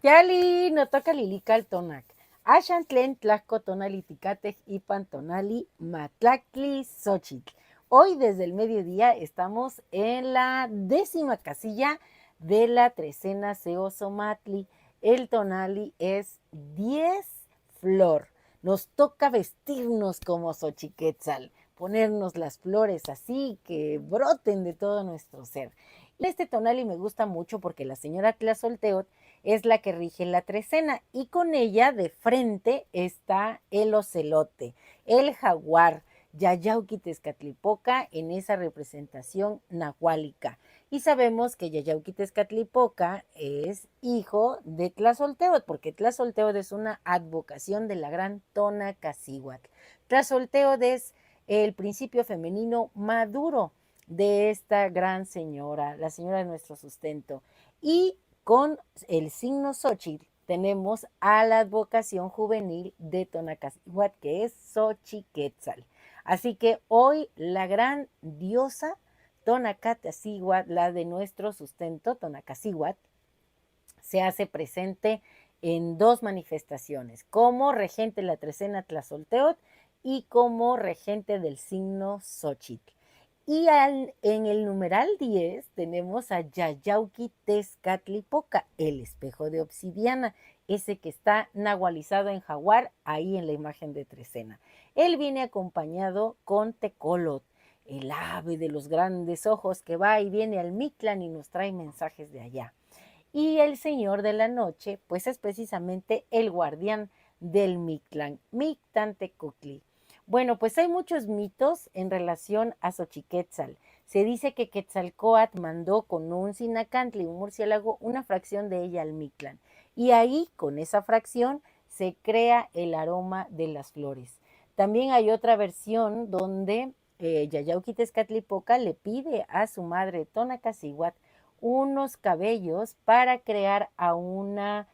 Tiali, no toca lilical tonac. Ashan tlen tlaco tonaliticatej ipan tonali matlactli xochitl. Hoy desde el mediodía estamos en la 10ª casilla de la trecena Seosomatli. El tonali es 10 flor. Nos toca vestirnos como Xochiquetzal, ponernos las flores así que broten de todo nuestro ser. Y este tonali me gusta mucho porque la señora Tlazolteotl es la que rige la trecena y con ella de frente está el ocelote, el jaguar, Yayauquitezcatlipoca en esa representación nahuálica. Y sabemos que Yayauquitezcatlipoca es hijo de Tlazolteotl, porque Tlazolteotl es una advocación de la gran Tonacacíhuatl. Tlazolteotl es el principio femenino maduro de esta gran señora, la señora de nuestro sustento. Y con el signo Xochitl tenemos a la advocación juvenil de Tonacacíhuatl, que es Xochiquetzal. Así que hoy la gran diosa Tonacacíhuatl, la de nuestro sustento, Tonacacíhuatl, se hace presente en dos manifestaciones, como regente de la trecena Tlazolteotl y como regente del signo Xochitl. Y en el numeral 10 tenemos a Yayauquitezcatlipoca, el espejo de obsidiana, ese que está nahualizado en jaguar, ahí en la imagen de trecena. Él viene acompañado con Tecolot, el ave de los grandes ojos que va y viene al Mictlán y nos trae mensajes de allá. Y el señor de la noche, pues es precisamente el guardián del Mictlán, Mictantecutli. Bueno, pues hay muchos mitos en relación a Xochiquetzal. Se dice que Quetzalcóatl mandó con un sinacantli, un murciélago, una fracción de ella al Mictlán. Y ahí, con esa fracción, se crea el aroma de las flores. También hay otra versión donde Yayauquitezcatlipoca le pide a su madre Tonacacíhuatl unos cabellos para crear a un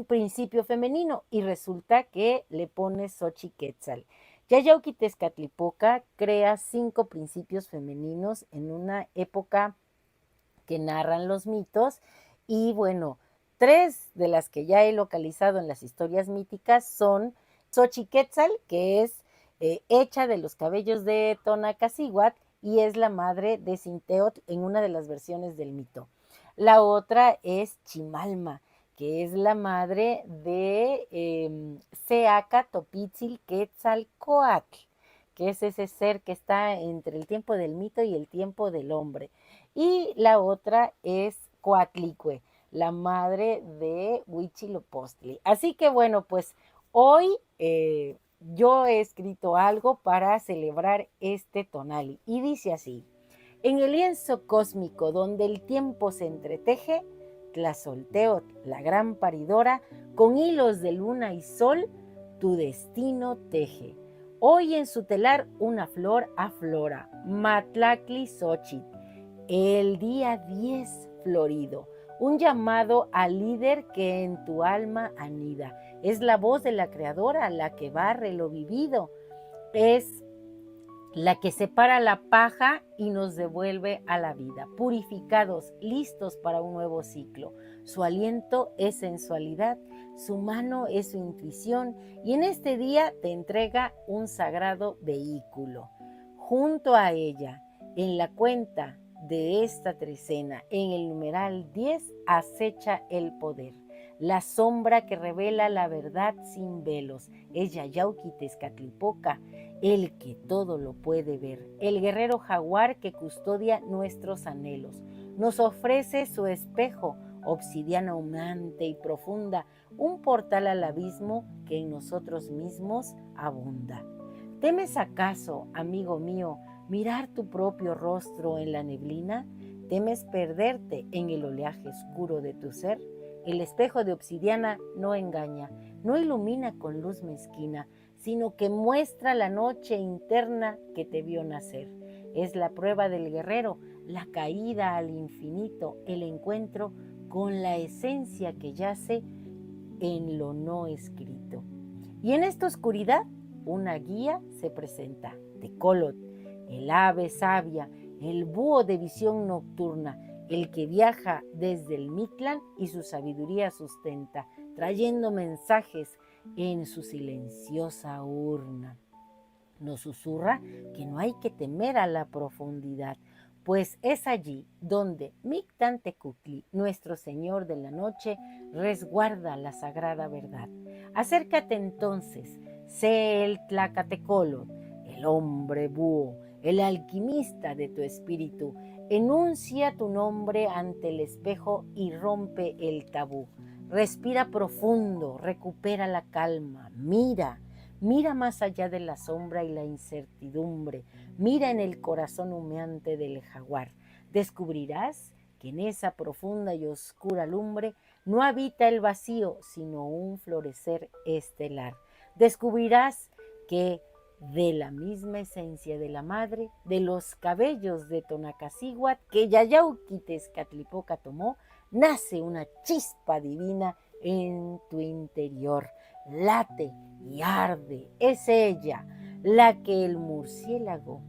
principio femenino y resulta que le pone Xochiquetzal. Yayauquitezcatlipoca crea 5 principios femeninos en una época que narran los mitos y bueno, 3 de las que ya he localizado en las historias míticas son Xochiquetzal, que es hecha de los cabellos de Tonacacíhuatl y es la madre de Sinteotl en una de las versiones del mito. La otra es Chimalma, que es la madre de Seaca Topitzil Quetzalcoatl, que es ese ser que está entre el tiempo del mito y el tiempo del hombre. Y la otra es Coatlicue, la madre de Huitzilopochtli. Así que bueno, pues hoy yo he escrito algo para celebrar este tonali y dice así: en el lienzo cósmico donde el tiempo se entreteje, Tlazolteotl, la gran paridora, con hilos de luna y sol, tu destino teje. Hoy en su telar una flor aflora, Matlactli Xochitl, el día 10 florido, un llamado al líder que en tu alma anida. Es la voz de la creadora la que barre lo vivido. Es la que separa la paja y nos devuelve a la vida, purificados, listos para un nuevo ciclo. Su aliento es sensualidad, su mano es su intuición y en este día te entrega un sagrado vehículo. Junto a ella, en la cuenta de esta trecena, en el numeral 10, acecha el poder. La sombra que revela la verdad sin velos es Yayauquitezcatlipoca, el que todo lo puede ver, el guerrero jaguar que custodia nuestros anhelos. Nos ofrece su espejo, obsidiana humante y profunda, un portal al abismo que en nosotros mismos abunda. ¿Temes acaso, amigo mío, mirar tu propio rostro en la neblina? ¿Temes perderte en el oleaje oscuro de tu ser? El espejo de obsidiana no engaña, no ilumina con luz mezquina, sino que muestra la noche interna que te vio nacer. Es la prueba del guerrero, la caída al infinito, el encuentro con la esencia que yace en lo no escrito. Y en esta oscuridad, una guía se presenta, Tecolot, el ave sabia, el búho de visión nocturna, el que viaja desde el Mictlán y su sabiduría sustenta, trayendo mensajes en su silenciosa urna. Nos susurra que no hay que temer a la profundidad, pues es allí donde Mictlantecutli, nuestro Señor de la Noche, resguarda la sagrada verdad. Acércate entonces, sé el Tlacatecolo, el hombre búho, el alquimista de tu espíritu, enuncia tu nombre ante el espejo y rompe el tabú. Respira profundo, recupera la calma, mira más allá de la sombra y la incertidumbre, mira en el corazón humeante del jaguar. Descubrirás que en esa profunda y oscura lumbre no habita el vacío, sino un florecer estelar. Descubrirás que de la misma esencia de la madre, de los cabellos de Tonacacíhuatl que Yayauquitezcatlipoca tomó, nace una chispa divina en tu interior. Late y arde, es ella la que el murciélago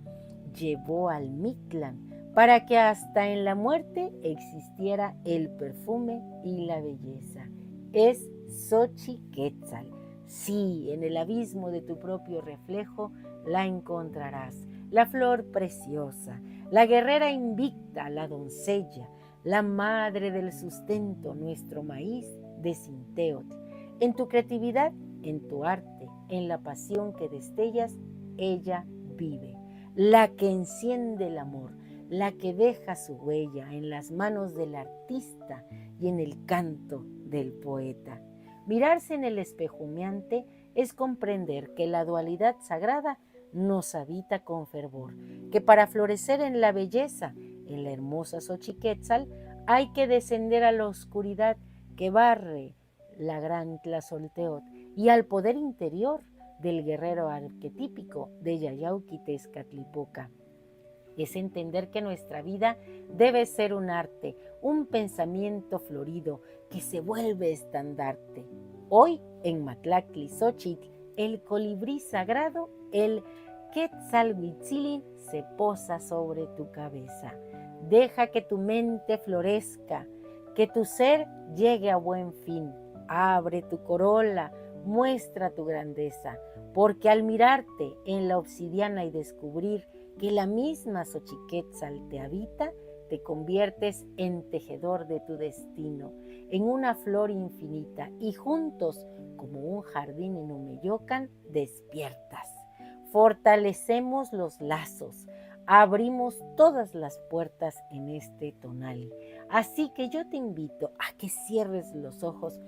llevó al Mictlán para que hasta en la muerte existiera el perfume y la belleza. Es Xochiquetzal. Sí, en el abismo de tu propio reflejo la encontrarás, la flor preciosa, la guerrera invicta, la doncella, la madre del sustento, nuestro maíz de Cinteotl. En tu creatividad, en tu arte, en la pasión que destellas, ella vive, la que enciende el amor, la que deja su huella en las manos del artista y en el canto del poeta. Mirarse en el espejo humeante es comprender que la dualidad sagrada nos habita con fervor, que para florecer en la belleza, en la hermosa Xochiquetzal, hay que descender a la oscuridad que barre la gran Tlazolteotl y al poder interior del guerrero arquetípico de Yayauquitezcatlipoca. Es entender que nuestra vida debe ser un arte, un pensamiento florido que se vuelve estandarte. Hoy en Matlactli Xochitl, el colibrí sagrado, el Quetzalhuitzilin, se posa sobre tu cabeza. Deja que tu mente florezca, que tu ser llegue a buen fin. Abre tu corola, muestra tu grandeza, porque al mirarte en la obsidiana y descubrir que la misma Xochiquetzal te habita, te conviertes en tejedor de tu destino, en una flor infinita, y juntos, como un jardín en Umeyocan, despiertas. Fortalecemos los lazos, abrimos todas las puertas en este tonali. Así que yo te invito a que cierres los ojos,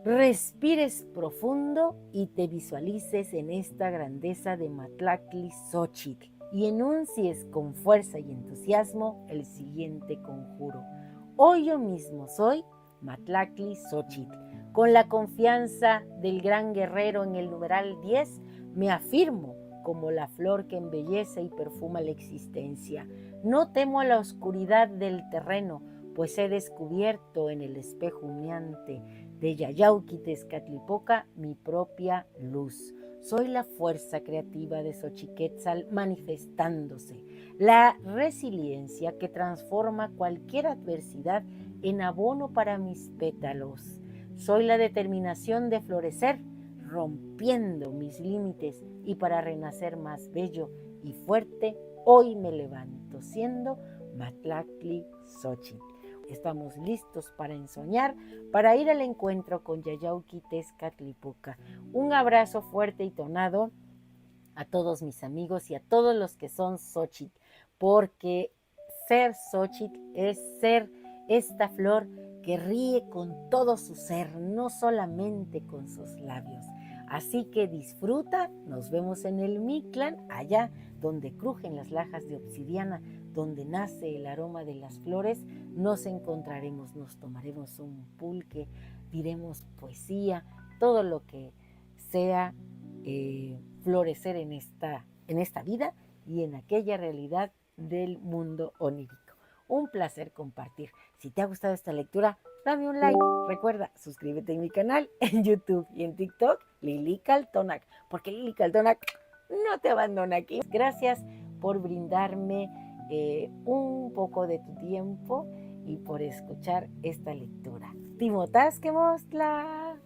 respires profundo y te visualices en esta grandeza de Matlactli Xochitl y enuncies con fuerza y entusiasmo el siguiente conjuro. Hoy yo mismo soy Matlactli Xochitl. Con la confianza del gran guerrero en el numeral 10, me afirmo como la flor que embellece y perfuma la existencia. No temo a la oscuridad del terreno, pues he descubierto en el espejo humeante de Yayauquitezcatlipoca mi propia luz. Soy la fuerza creativa de Xochiquetzal manifestándose, la resiliencia que transforma cualquier adversidad en abono para mis pétalos. Soy la determinación de florecer, rompiendo mis límites, y para renacer más bello y fuerte, hoy me levanto siendo Matlactli Xochitl. Estamos listos para ensoñar, para ir al encuentro con Yayauquitezcatlipoca. Un abrazo fuerte y tonado a todos mis amigos y a todos los que son Xochitl, porque ser Xochitl es ser esta flor que ríe con todo su ser, no solamente con sus labios. Así que disfruta, nos vemos en el Mictlán, allá donde crujen las lajas de obsidiana, donde nace el aroma de las flores. Nos encontraremos, nos tomaremos un pulque, diremos poesía, todo lo que sea florecer en esta vida y en aquella realidad del mundo onírico. Un placer compartir. Si te ha gustado esta lectura, dame un like. Recuerda, suscríbete en mi canal en YouTube y en TikTok, Lili Caltonac, porque Lili Caltonac no te abandona aquí. Gracias por brindarme un poco de tu tiempo y por escuchar esta lectura. Timotasque Mostla.